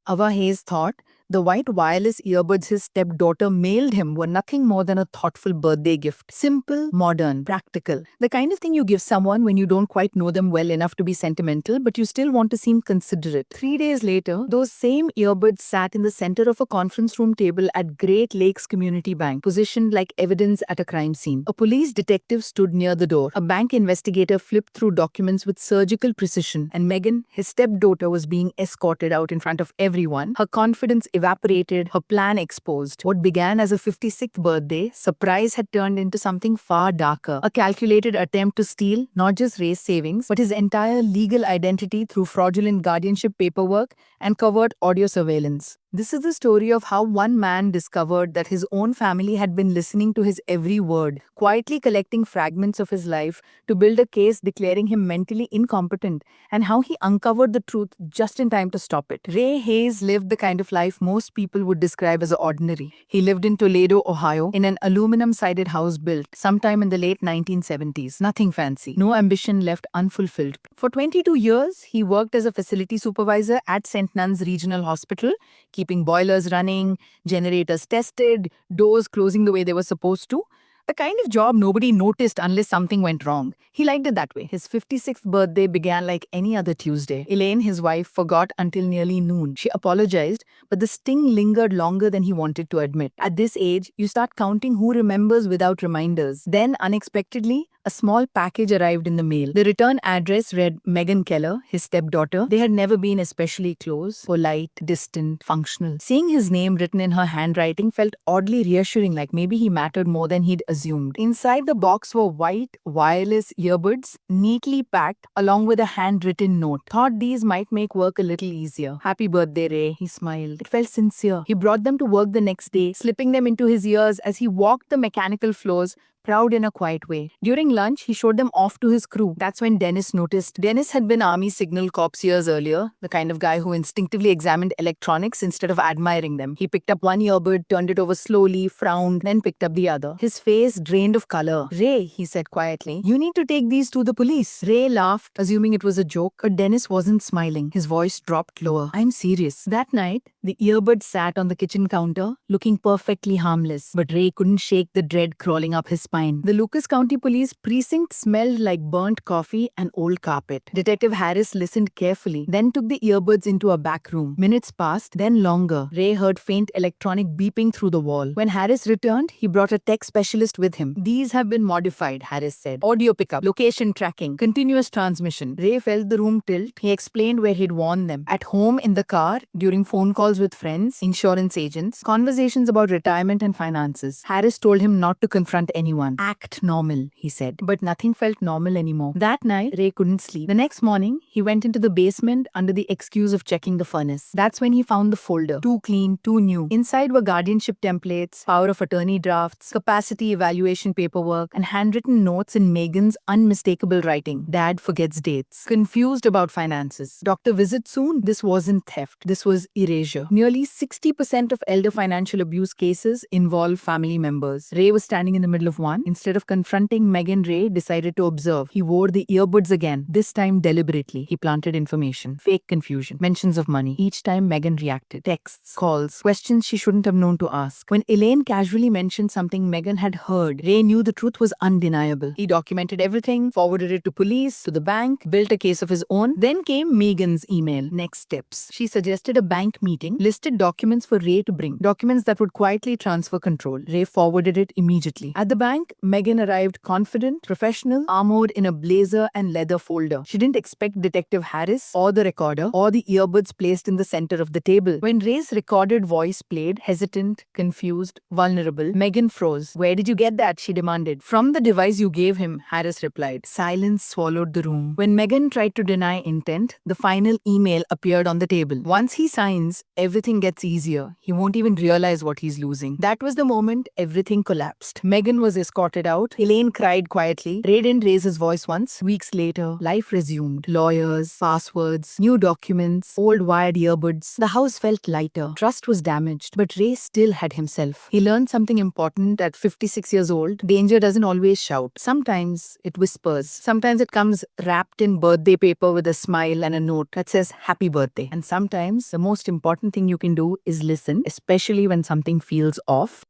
Ava Hayes thought the white wireless earbuds his stepdaughter mailed him were nothing more than a thoughtful birthday gift. Simple, modern, practical. The kind of thing you give someone when you don't quite know them well enough to be sentimental, but you still want to seem considerate. 3 days later, those same earbuds sat in the center of a conference room table at Great Lakes Community Bank, positioned like evidence at a crime scene. A police detective stood near the door. A bank investigator flipped through documents with surgical precision, and Megan, his stepdaughter, was being escorted out in front of everyone. Her confidence evaporated, her plan exposed. What began as a 56th birthday surprise had turned into something far darker. A calculated attempt to steal not just Ray's savings, but his entire legal identity through fraudulent guardianship paperwork and covert audio surveillance. This is the story of how one man discovered that his own family had been listening to his every word, quietly collecting fragments of his life to build a case declaring him mentally incompetent, and how he uncovered the truth just in time to stop it. Ray Hayes lived the kind of life most people would describe as ordinary. He lived in Toledo, Ohio, in an aluminum-sided house built sometime in the late 1970s. Nothing fancy, no ambition left unfulfilled. For 22 years, he worked as a facility supervisor at St. Nuns Regional Hospital, keeping boilers running, generators tested, doors closing the way they were supposed to. The kind of job nobody noticed unless something went wrong. He liked it that way. His 56th birthday began like any other Tuesday. Elaine, his wife, forgot until nearly noon. She apologized, but the sting lingered longer than he wanted to admit. At this age, you start counting who remembers without reminders. Then, unexpectedly, a small package arrived in the mail. The return address read Megan Keller, his stepdaughter. They had never been especially close, polite, distant, functional. Seeing his name written in her handwriting felt oddly reassuring, like maybe he mattered more than he'd assumed. Inside the box were white, wireless earbuds, neatly packed, along with a handwritten note. Thought these might make work a little easier. Happy birthday, Ray, he smiled. It felt sincere. He brought them to work the next day, slipping them into his ears as he walked the mechanical floors, proud in a quiet way. During lunch, he showed them off to his crew. That's when Dennis noticed. Dennis had been Army Signal Corps years earlier, the kind of guy who instinctively examined electronics instead of admiring them. He picked up one earbud, turned it over slowly, frowned, then picked up the other. His face drained of color. Ray, he said quietly, you need to take these to the police. Ray laughed, assuming it was a joke, but Dennis wasn't smiling. His voice dropped lower. I'm serious. That night, the earbud sat on the kitchen counter, looking perfectly harmless, but Ray couldn't shake the dread crawling up his spine. The Lucas County Police precinct smelled like burnt coffee and old carpet. Detective Harris listened carefully, then took the earbuds into a back room. Minutes passed, then longer. Ray heard faint electronic beeping through the wall. When Harris returned, he brought a tech specialist with him. These have been modified, Harris said. Audio pickup, location tracking, continuous transmission. Ray felt the room tilt. He explained where he'd worn them. At home, in the car, during phone calls with friends, insurance agents, conversations about retirement and finances. Harris told him not to confront anyone. Act normal, he said. But nothing felt normal anymore. That night, Ray couldn't sleep. The next morning, he went into the basement under the excuse of checking the furnace. That's when he found the folder. Too clean, too new. Inside were guardianship templates, power of attorney drafts, capacity evaluation paperwork, and handwritten notes in Megan's unmistakable writing. Dad forgets dates. Confused about finances. Doctor visit soon? This wasn't theft. This was erasure. Nearly 60% of elder financial abuse cases involve family members. Ray was standing in the middle of one. Instead of confronting Megan, Ray decided to observe. He wore the earbuds again, this time deliberately. He planted information, fake confusion, mentions of money. Each time Megan reacted. Texts, calls, questions she shouldn't have known to ask. When Elaine casually mentioned something Megan had heard, Ray knew the truth was undeniable. He documented everything, forwarded it to police, to the bank, built a case of his own. Then came Megan's email. Next steps. She suggested a bank meeting, listed documents for Ray to bring. Documents that would quietly transfer control. Ray forwarded it immediately. At the bank, Megan arrived confident, professional, armored in a blazer and leather folder. She didn't expect Detective Harris or the recorder or the earbuds placed in the center of the table. When Ray's recorded voice played, hesitant, confused, vulnerable, Megan froze. Where did you get that? She demanded. From the device you gave him, Harris replied. Silence swallowed the room. When Megan tried to deny intent, the final email appeared on the table. Once he signs, everything gets easier. He won't even realize what he's losing. That was the moment everything collapsed. Megan was escorted out. Elaine cried quietly. Ray didn't raise his voice once. Weeks later, life resumed. Lawyers, passwords, new documents, old wired earbuds. The house felt lighter. Trust was damaged, but Ray still had himself. He learned something important at 56 years old. Danger doesn't always shout. Sometimes it whispers. Sometimes it comes wrapped in birthday paper with a smile and a note that says happy birthday. And sometimes the most important thing you can do is listen, especially when something feels off.